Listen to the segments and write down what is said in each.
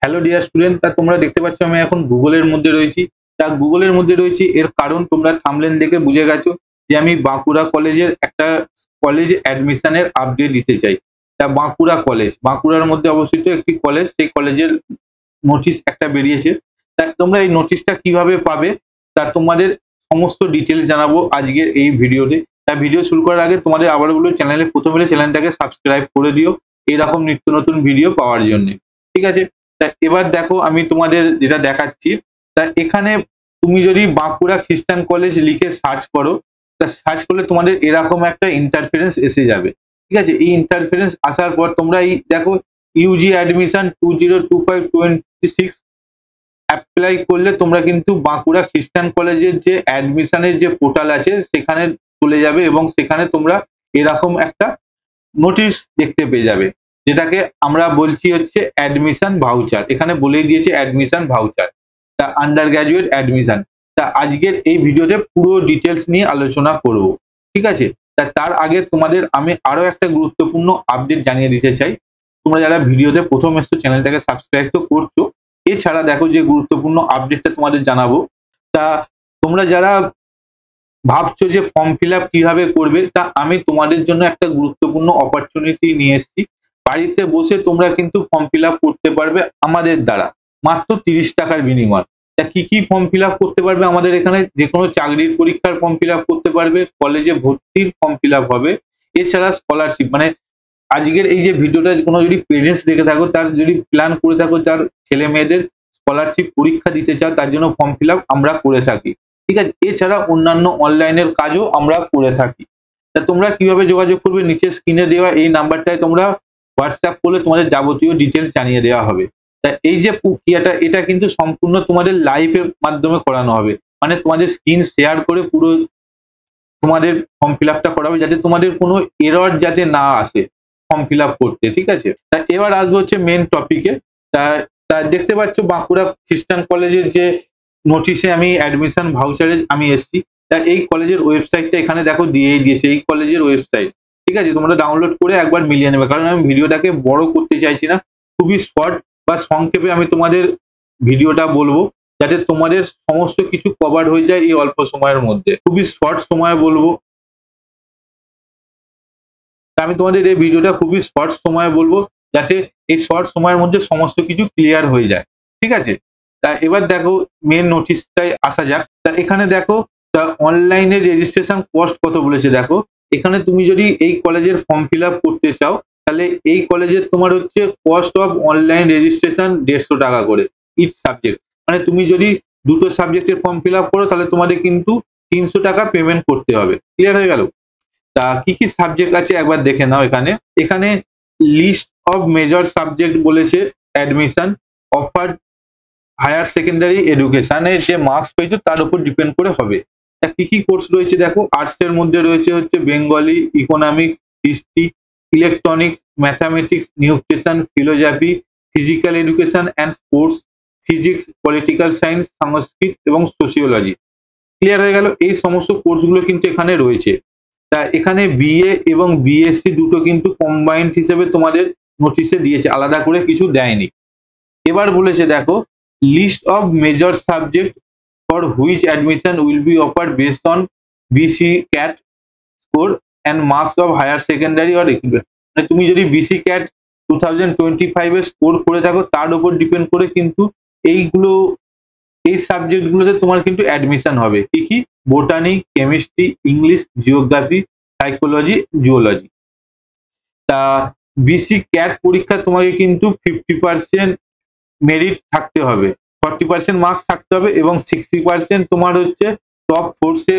Hello dear student, তা তোমরা দেখতে পাচ্ছ আমি এখন গুগলের মধ্যে রয়েছি। তা গুগলের মধ্যে রয়েছি এর কারণ তোমরা থাম্বনেল দেখে বুঝে গেছো যে আমি বাঁকুড়া কলেজের একটা কলেজ অ্যাডমিশনের আপডেট দিতে চাই। তা বাঁকুড়া কলেজ, বাঁকুড়ার মধ্যে অবস্থিত একটি কলেজ, সেই কলেজের নোটিশ একটা বেরিয়েছে। তা তোমরা এই নোটিশটা কিভাবে পাবে তা তোমাদের সমস্ত ডিটেলস জানাবো আজকের এই ভিডিওতে। তা ভিডিও শুরু করার আগে তোমাদের আবার বলবো, চ্যানেলে প্রথম হলে চ্যানেলটাকে সাবস্ক্রাইব করে দিও এইরকম নিত্য নতুন ভিডিও পাওয়ার জন্য। ঠিক আছে, তা এবার দেখো আমি তোমাদের যেটা দেখাচ্ছি। তা এখানে তুমি যদি বাঁকুড়া খ্রিস্টান কলেজ লিখে সার্চ করো, তা সার্চ করলে তোমাদের এরকম একটা ইন্টারফারেন্স এসে যাবে। ঠিক আছে, এই ইন্টারফারেন্স আসার পর তোমরা এই দেখো ইউজি অ্যাডমিশন 2025-26 অ্যাপ্লাই করলে তোমরা কিন্তু বাঁকুড়া খ্রিস্টান কলেজের যে অ্যাডমিশনের যে পোর্টাল আছে সেখানে চলে যাবে এবং সেখানে তোমরা এরকম একটা নোটিশ দেখতে পেয়ে যাবে, যেটাকে আমরা বলছি হচ্ছে অ্যাডমিশন ভাউচার। এখানে বলেই দিয়েছে অ্যাডমিশন ভাউচার, তা আন্ডার গ্র্যাজুয়েট অ্যাডমিশন। তা আজকের এই ভিডিওতে পুরো ডিটেলস নিয়ে আলোচনা করব। ঠিক আছে, তা তার আগে তোমাদের আমি আরো একটা গুরুত্বপূর্ণ আপডেট জানিয়ে দিতে চাই। তোমরা যারা ভিডিওতে প্রথম এসছো চ্যানেলটাকে সাবস্ক্রাইব তো করছো, এছাড়া দেখো যে গুরুত্বপূর্ণ আপডেটটা তোমাদের জানাবো। তা তোমরা যারা ভাবছো যে ফর্ম ফিল আপ কিভাবে করবে, তা আমি তোমাদের জন্য একটা গুরুত্বপূর্ণ অপরচুনিটি নিয়ে এসেছি। বাড়িতে বসে তোমরা কিন্তু ফর্ম ফিল আপ করতে পারবে আমাদের দ্বারা মাত্র 30 টাকার বিনিময়। তা কি কি ফর্ম ফিল আপ করতে পারবে আমাদের এখানে? যে কোনো চাকরির পরীক্ষার ফর্ম ফিল আপ করতে পারবে, কলেজে ভর্তির ফর্ম ফিল আপ হবে, এছাড়া স্কলারশিপ মানে আজকের এই যে ভিডিওটা কোনো যদি পেরেন্টস দেখে থাকো, তার যদি প্ল্যান করে থাকো তার ছেলে মেয়েদের স্কলারশিপ পরীক্ষা দিতে চাও, তার জন্য ফর্ম ফিল আপ আমরা করে থাকি। ঠিক আছে, এছাড়া অন্যান্য অনলাইনের কাজও আমরা করে থাকি। তা তোমরা কিভাবে যোগাযোগ করবে? নিচে স্ক্রিনে দেওয়া এই নাম্বারটায় তোমরা হোয়াটসঅ্যাপ করলে তোমাদের যাবতীয় ডিটেলস জানিয়ে দেওয়া হবে। তা এই যে প্রক্রিয়াটা, এটা কিন্তু সম্পূর্ণ তোমাদের লাইভের মাধ্যমে করানো হবে, মানে তোমাদের স্ক্রিন শেয়ার করে পুরো তোমাদের ফর্ম ফিল আপটা করা হবে, যাতে তোমাদের কোনো এরর যাতে না আসে ফর্ম ফিল আপ করতে। ঠিক আছে, তা এবার আসবো হচ্ছে মেন টপিকে। তা তা দেখতে পাচ্ছ বাঁকুড়া খ্রিস্টান কলেজের যে নোটিশে আমি অ্যাডমিশন ভাউচারে আমি এসেছি। তা এই কলেজের ওয়েবসাইটটা এখানে দেখো দিয়েই দিয়েছে, এই কলেজের ওয়েবসাইট। ঠিক আছে, তোমরা ডাউনলোড করে একবার মিলিয়ে নেবে, কারণ আমি ভিডিওটাকে বড় করতে চাইছি না, খুবই শর্ট বা সংক্ষেপে আমি তোমাদের ভিডিওটা বলবো, যাতে তোমাদের সমস্ত কিছু কভার হয়ে যায় এই অল্প সময়ের মধ্যে। খুবই শর্ট সময়ে বলবো, তা আমি তোমাদের এই ভিডিওটা খুবই শর্ট সময়ে বলবো, যাতে এই শর্ট সময়ের মধ্যে সমস্ত কিছু ক্লিয়ার হয়ে যায়। ঠিক আছে, তা এবার দেখো মেন নোটিশটায় আসা যাক। তা এখানে দেখো তা অনলাইনে রেজিস্ট্রেশন কস্ট কত বলেছে দেখো। এখানে তুমি যদি এই কলেজের ফর্ম ফিল আপ করতে চাও, তাহলে এই কলেজের তোমার হচ্ছে কস্ট অফ অনলাইন রেজিস্ট্রেশন 150 টাকা করে ইচ সাবজেক্ট। মানে তুমি যদি দুটো সাবজেক্টের ফর্ম ফিল আপ করো তাহলে তোমাদের কিন্তু 300 টাকা পেমেন্ট করতে হবে। ক্লিয়ার হয়ে গেল? তা কি কি সাবজেক্ট আছে একবার দেখে নাও। এখানে এখানে লিস্ট অফ মেজর সাবজেক্ট বলেছে, অ্যাডমিশন অফার্ড হায়ার সেকেন্ডারি এডুকেশনের যে মার্কস পেয়েছো তার উপর ডিপেন্ড করে হবে। তা কি কি কোর্স রয়েছে দেখো। আর্টস এর মধ্যে রয়েছে হচ্ছে Bengali, economics, history, electronics, mathematics, nutrition, philosophy, physical education and sports, physics, political science, Sanskrit এবং সোশিওলজি। ক্লিয়ার হয়ে গেল? এই সমস্ত কোর্সগুলো কিন্তু এখানে রয়েছে। তা এখানে বিএ এবং বিএসসি দুটো কিন্তু কম্বাইন্ড হিসেবে তোমাদের নোটিশে দিয়েছে, আলাদা করে কিছু দেয়নি। এবার বলেছে দেখো list of major subject for which admission will be offered based on BC CAT score and marks of higher secondary or equivalent. মানে তুমি যদি বিসি ক্যাট 2025 এ স্কোর করে থাকো তার উপর ডিপেন্ড করে কিন্তু এইগুলো এই সাবজেক্ট গুলোতে তোমার কিন্তু অ্যাডমিশন হবে। কি কি? Botany, chemistry, English, geography, psychology, zoology. তা বিসি ক্যাট পরীক্ষা তোমাকে কিন্তু 50% মেরিট থাকতে হবে, 40% মার্কস থাকতে হবে এবং 60% তোমার হচ্ছে টপ ফোর্সে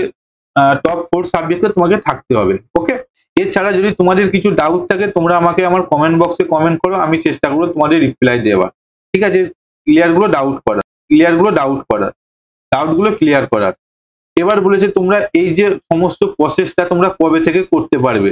টপ 4 সাবজেক্টে তোমাকে থাকতে হবে। ওকে, এছাড়া যদি তোমাদের কিছু ডাউট থাকে তোমরা আমাকে আমার কমেন্ট বক্সে কমেন্ট করো, আমি চেষ্টা করবো তোমাদের রিপ্লাই দেওয়ার। ঠিক আছে, ডাউটগুলো ক্লিয়ার করার। এবার বলেছে তোমরা এই যে সমস্ত প্রসেসটা তোমরা কবে থেকে করতে পারবে।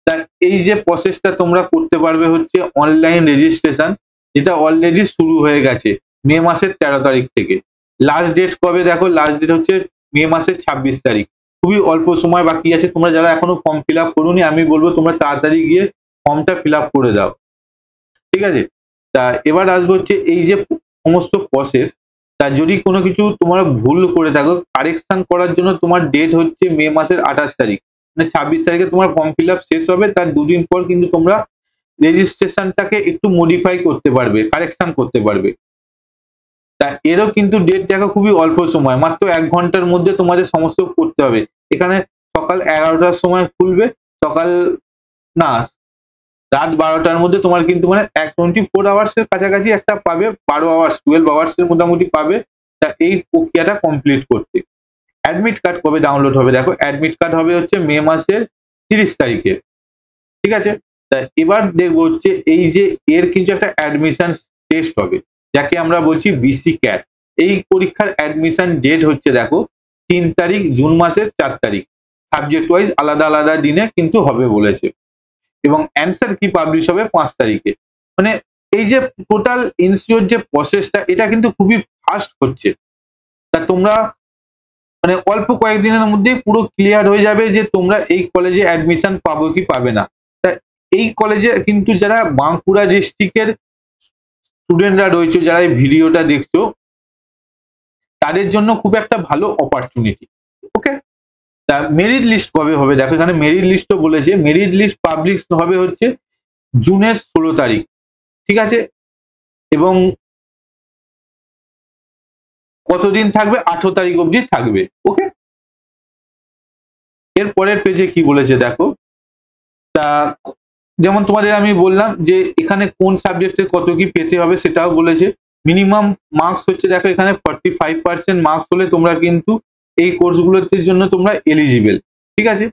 তা এই যে প্রসেসটা তোমরা করতে পারবে হচ্ছে অনলাইন রেজিস্ট্রেশন, যেটা অলরেডি শুরু হয়ে গেছে মে মাসের 13 তারিখ থেকে। লাস্ট ডেট কবে দেখো, লাস্ট ডেট হচ্ছে মে মাসের 26 তারিখ। খুবই অল্প সময় বাকি আছে। তোমরা যারা এখনো ফর্ম ফিল আপ করোনি, আমি বলবো তোমরা তাড়াতাড়ি গিয়ে ফর্মটা ফিল আপ করে দাও। ঠিক আছে, তা এবার আসবো হচ্ছে এই যে সমস্ত প্রসেস, তা যদি কোনো কিছু তোমরা ভুল করে থাকো, কারেকশন করার জন্য তোমার ডেট হচ্ছে মে মাসের 28 তারিখ, মানে 26 তারিখে তোমার ফর্ম ফিল আপ শেষ হবে, তার দুদিন পর কিন্তু তোমরা রেজিস্ট্রেশনটাকে একটু মডিফাই করতে পারবে, কারেকশন করতে পারবে। তা এরও কিন্তু ডেট দেখো খুবই অল্প সময়, মাত্র 1 ঘন্টার মধ্যে তোমাদের সমস্ত করতে হবে। এখানে সকাল 11টার সময় খুলবে, সকাল না রাত 12টার মধ্যে তোমার কিন্তু মানে 24 আওয়ার্স এর কাছাকাছি একটা পাবে, 12 আওয়ার্স 12 আওয়ার্স এর মোটামুটি পাবে তা এই প্রক্রিয়াটা কমপ্লিট করতে। অ্যাডমিট কার্ড কবে ডাউনলোড হবে দেখো, অ্যাডমিট কার্ড হবে হচ্ছে মে মাসের 30 তারিখে, ঠিক আছে। তা এবার দেখবো হচ্ছে এই যে এর কিন্তু একটা অ্যাডমিশন টেস্ট হবে, যাকে আমরা বলছি বিসি ক্যাট। এই পরীক্ষার অ্যাডমিশন ডেট হচ্ছে দেখো 3 তারিখ জুন মাসের 4 তারিখ, সাবজেক্ট ওয়াইজ আলাদা আলাদা দিনে কিন্তু হবে বলেছে, এবং অ্যান্সার কি পাবলিশ হবে 5 তারিখে। মানে এই যে টোটাল ইনস্টিটিউট যে প্রসেসটা, এটা কিন্তু খুবই ফাস্ট হচ্ছে। তা তোমরা মানে অল্প কয়েকদিনের মধ্যেই পুরো ক্লিয়ার হয়ে যাবে যে তোমরা এই কলেজে অ্যাডমিশন পাবো কি পাবে না। তা এই কলেজে কিন্তু যারা বাঁকুড়া ডিস্ট্রিক্টের স্টুডেন্টরা রয়েছে, যারা এই ভিডিওটা দেখছো, তাদের জন্য খুব একটা ভালো অপরচুনিটি। ওকে, তা মেরিট লিস্ট কবে হবে দেখো, এখানে মেরিট লিস্টও বলেছে, মেরিট লিস্ট পাবলিশ হবে হচ্ছে জুনের 16 তারিখ, ঠিক আছে। এবং কতদিন থাকবে, 18 তারিখ অবধি থাকবে। ওকে, এর পরের পেজে কি বলেছে দেখো, তা যেমন তোমাদের আমি বললাম যে এখানে কোন সাবজেক্টে কত কি পেতে হবে সেটাও বলেছে। মিনিমাম মার্কস হচ্ছে দেখো এখানে 45% মার্কস হলে তোমরা কিন্তু এই কোর্সগুলোতে জন্য তোমরা এলিজিবল, ঠিক আছে।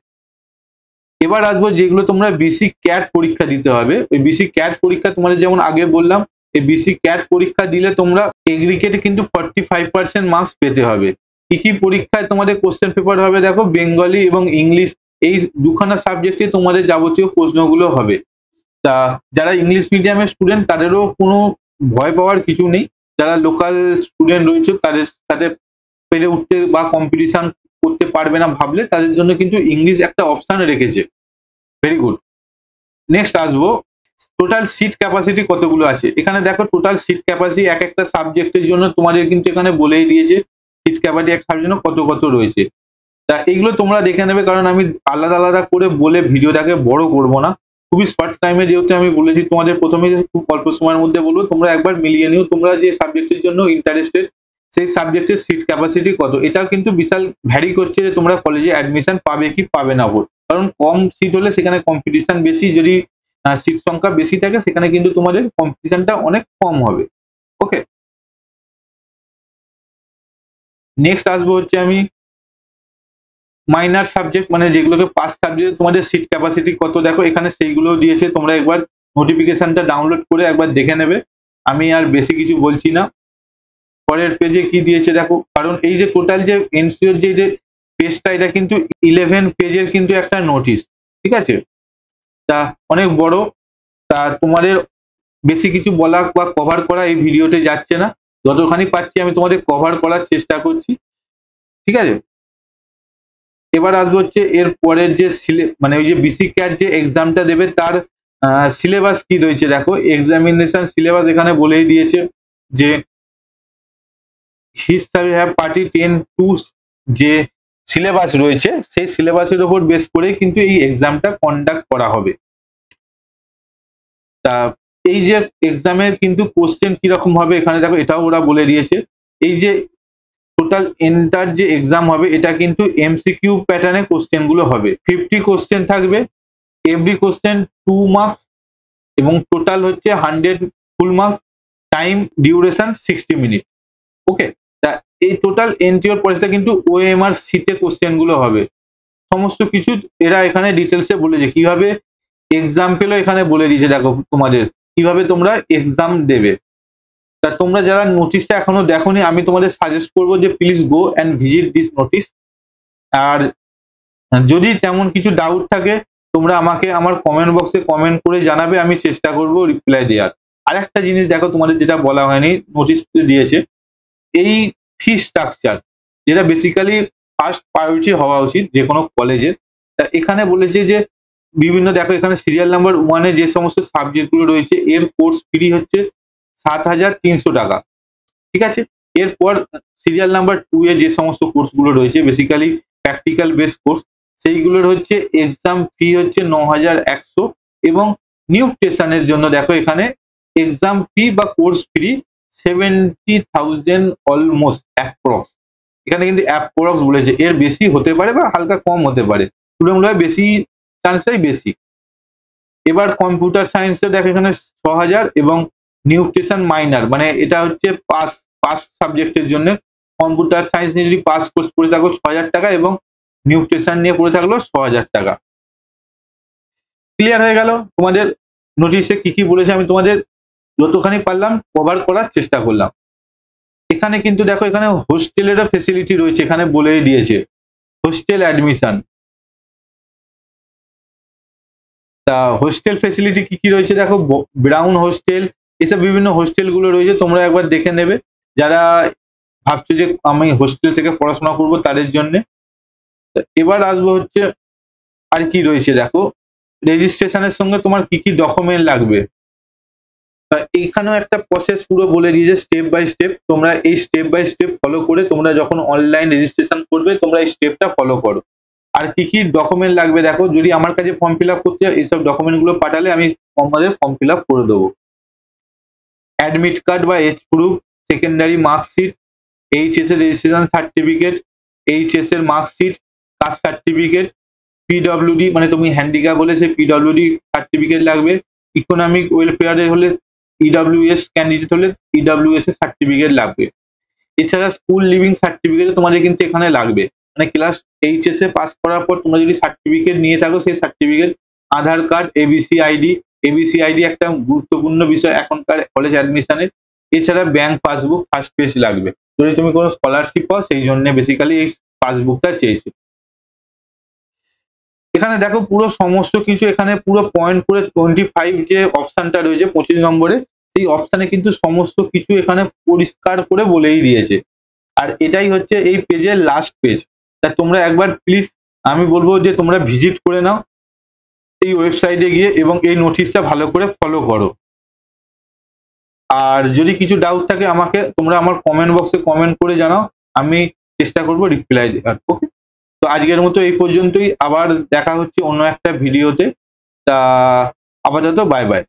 এবার আসবো যেগুলো তোমরা বিসি ক্যাট পরীক্ষা দিতে হবে, ওই বিসি ক্যাট পরীক্ষা তোমাদের যেমন আগে বললাম, এই বিসি ক্যাট পরীক্ষা দিলে তোমরা এগ্রিগেটে কিন্তু 45% মার্কস পেতে হবে। কি কি পরীক্ষায় তোমাদের কোশ্চেন পেপার হবে দেখো, বেঙ্গলি এবং ইংলিশ, এই দুখানা সাবজেক্টে তোমাদের যাবতীয় প্রশ্নগুলো হবে। তা যারা ইংলিশ মিডিয়ামের স্টুডেন্ট তাদেরও কোনো ভয় পাওয়ার কিছু নেই, যারা লোকাল স্টুডেন্ট রয়েছে তাদের সাথে পেরে উঠতে বা কম্পিটিশন করতে পারবে না ভাবলে, তাদের জন্য কিন্তু ইংলিশ একটা অপশন রেখেছে। Very good. নেক্সট আসবো টোটাল সিট ক্যাপাসিটি কতগুলো আছে। এখানে দেখো টোটাল সিট ক্যাপাসিটি এক একটা সাবজেক্টের জন্য তোমাদের কিন্তু এখানে বলেই দিয়েছে সিট ক্যাপাসিটি এক জন্য কত কত রয়েছে। তা এইগুলো তোমরা দেখে নেবে, কারণ আমি আলাদা আলাদা করে বলে ভিডিওটাকে বড় করব না, খুবই শর্ট টাইমে যেহেতু আমি বলেছি তোমাদের প্রথমে খুব অল্প সময়ের মধ্যে বলবো, তোমরা একবার মিলিয়ে নিও তোমরা যে সাবজেক্টের জন্য ইন্টারেস্টেড সেই সাবজেক্টের সিট ক্যাপাসিটি কত। এটাও কিন্তু বিশাল ভ্যারি করছে যে তোমরা কলেজে অ্যাডমিশন পাবে কি পাবে না ভোট, কারণ কম সিট হলে সেখানে কম্পিটিশন বেশি, যদি সিট সংখ্যা বেশি থাকে সেখানে কিন্তু তোমাদের কম্পিটিশনটা অনেক কম হবে। ওকে, নেক্সট আসবো হচ্ছে আমি মাইনার সাবজেক্ট, মানে যেগুলোকে পাস সাবজেক্ট তোমাদের সিট ক্যাপাসিটি কত দেখো, এখানে সেইগুলো দিয়েছে, তোমরা একবার নোটিফিকেশনটা ডাউনলোড করে একবার দেখে নেবে, আমি আর বেশি কিছু বলছি না। পরের পেজে কি দিয়েছে দেখো, কারণ এই যে টোটাল যে এনসিওর যে পেজটা, এটা কিন্তু 11 পেজের কিন্তু একটা নোটিশ, ঠিক আছে। তা অনেক বড়, তা তোমাদের বেশি কিছু বলা বা কভার করা এই ভিডিওতে যাচ্ছে না, যতখানি পাচ্ছি আমি তোমাদের কভার করার চেষ্টা করছি, ঠিক আছে। এবার আসবো হচ্ছে এর পরের যে মানে ওই যে বিসি ক্যাট যে এক্সামটা দেবে তার সিলেবাস কি রয়েছে দেখো, এক্সামিনেশন সিলেবাস এখানে বলেই দিয়েছে যে হিস্ট্রি হ্যাভ পার্টি 10-2 যে সিলেবাস রয়েছে সেই সিলেবাসের উপর বেস করে কিন্তু এই এক্সামটা কন্ডাক্ট করা হবে। তা এই যে এক্সামের কিন্তু কোশ্চেন কিরকম হবে এখানে দেখো, এটাও ওরা বলে দিয়েছে। এই যে টোটাল এন্টার যে এক্সাম হবে এটা কিন্তু এমসিকিউ প্যাটার্নে কোশ্চেন গুলো হবে, 50 কোশ্চেন থাকবে, এভরি কোশ্চেন 2 মার্কস, এবং টোটাল হচ্ছে 100 full marks, time duration 60 minute. Okay, তা এই টোটাল এনটিওর পরিস্থিতি কিন্তু ওএমআর সিতে কোশ্চেন গুলো হবে, সমস্ত কিছু এরা এখানে ডিটেলসে বলেছে, কিভাবে এক্সাম্পলও এখানে বলে দিয়েছে দেখো তোমাদের কিভাবে তোমরা এক্সাম দেবে। তা তোমরা যারা নোটিশটা এখনো দেখোনি, আমি তোমাদের সাজেস্ট করবো যে please go and visit this notice. আর যদি তেমন কিছু ডাউট থাকে তোমরা আমাকে আমার কমেন্ট বক্সে কমেন্ট করে জানাবে, আমি চেষ্টা করব রিপ্লাই দেওয়ার। আর একটা জিনিস দেখো তোমাদের যেটা বলা হয়নি, নোটিশ দিয়েছে এই ফি স্ট্রাকচার, যেটা বেসিক্যালি ফার্স্ট প্রায়োরিটি হওয়া উচিত যে কোনো কলেজের। এখানে বলেছে যে বিভিন্ন দেখো এখানে সিরিয়াল নাম্বার 1-এ যে সমস্ত সাবজেক্টগুলো রয়েছে এর কোর্স ফি হচ্ছে 7,300 টাকা। ঠিক আছে, এরপর সিরিয়াল নাম্বার 2 এ যে সমস্ত কোর্সগুলো রয়েছে বেসিক্যালি প্র্যাকটিক্যাল বেস কোর্স, সেইগুলোর হচ্ছে এক্সাম ফি হচ্ছে 9,100 এবং নিউট্রিশনের জন্য দেখো এখানে এক্সাম ফি বা কোর্স ফি 70,000 অলমোস্ট অ্যাপ্রক্স। এখানে কিন্তু অ্যাপ্রক্স বলেছে, এর বেশি হতে পারে বা হালকা কম হতে পারে, তুলনামূলক বেশি চান্সটাই বেশি। এবার কম্পিউটার সায়েন্সে দেখো এখানে 6,000 এবং নিউট্রিশন মাইনর মানে এটা হচ্ছে পাস পাস সাবজেক্টের জন্য। কম্পিউটার সায়েন্স নিয়ে যদি পাস কোর্স পড়ে থাকো 6,000 টাকা এবং নিউট্রিশন নিয়ে পড়ে থাকলো 6,000 টাকা। ক্লিয়ার হয়ে গেল? তোমাদের নোটিশে কি কি বলেছে আমি তোমাদের যতখানি পারলাম কভার করার চেষ্টা করলাম। এখানে কিন্তু দেখো এখানে হোস্টেলেরও ফেসিলিটি রয়েছে, এখানে বলেই দিয়েছে হোস্টেল অ্যাডমিশন। তা হোস্টেল ফেসিলিটি কি কি রয়েছে দেখো, ব্রাউন হোস্টেল, এসব বিভিন্ন হোস্টেল গুলো রয়েছে, তোমরা একবার দেখে নেবে যারা ভাবছো যে আমি হোস্টেল থেকে পড়াশোনা করব তাদের জন্য। এবার আসবো হচ্ছে আর কি রয়েছে দেখো, রেজিস্ট্রেশনের সঙ্গে তোমার কি কি ডকুমেন্ট লাগবে। তা এইখানেও একটা প্রসেস পুরো বলে দিয়েছে স্টেপ বাই স্টেপ, তোমরা এই স্টেপ বাই স্টেপ ফলো করে তোমরা যখন অনলাইন রেজিস্ট্রেশন করবে তোমরা এই স্টেপটা ফলো করো। আর কি কি ডকুমেন্ট লাগবে দেখো, যদি আমার কাছে ফর্ম ফিল আপ করতে হয় এইসব ডকুমেন্ট গুলো পাঠালে আমি তোমাদের ফর্ম ফিল আপ করে দেবো। অ্যাডমিট কার্ড বা age proof, secondary marksheet, HS এর রেজিস্ট্রেশন সার্টিফিকেট, এইচএস এর মার্কশিট, কাস্ট সার্টিফিকেট, পিডব্লিউডি মানে তুমি হ্যান্ডিক্যাপ হলে সেই পিডব্লিউডি সার্টিফিকেট লাগবে, ইকোনমিক ওয়েলফেয়ারে হলে ইডব্লিউএস ক্যান্ডিডেট হলে ইডব্লিউএস এর সার্টিফিকেট লাগবে। এছাড়া স্কুল লিভিং সার্টিফিকেট তোমাদের কিন্তু এখানে লাগবে, মানে ক্লাস এইচএস এ পাস করার পর তোমরা যদি সার্টিফিকেট নিয়ে থাকো সেই certificate, Aadhaar card, ABC ID, ABC ID একটা গুরুত্বপূর্ণ বিষয় এখনকার কলেজ অ্যাডমিশনের। এছাড়া ব্যাংক পাসবুক ফার্স্ট পেজ লাগবে, যদি তুমি কোনো স্কলারশিপ পাও সেই জন্য বেসিক্যালি এই পাসবুকটা চেয়েছে। এখানে দেখো পুরো সমস্ত কিছু এখানে পুরো পয়েন্ট করে 25 যে অপশনটা রয়েছে 25 নম্বরে, সেই অপশনে কিন্তু সমস্ত কিছু এখানে পরিষ্কার করে বলেই দিয়েছে। আর এটাই হচ্ছে এই পেজের লাস্ট পেজ। তা তোমরা একবার প্লিজ আমি বলবো যে তোমরা ভিজিট করে নাও এই ওয়েবসাইটে গিয়ে এবং এই নোটিশটা ভালো করে ফলো করো। আর যদি কিছু ডাউট থাকে আমাকে তোমরা আমার কমেন্ট বক্সে কমেন্ট করে জানাও, আমি চেষ্টা করবো রিপ্লাই দেওয়ার। ওকে, তো আজকের মতো এই পর্যন্তই, আবার দেখা হচ্ছে অন্য একটা ভিডিওতে। তা আপাতত বাই বাই।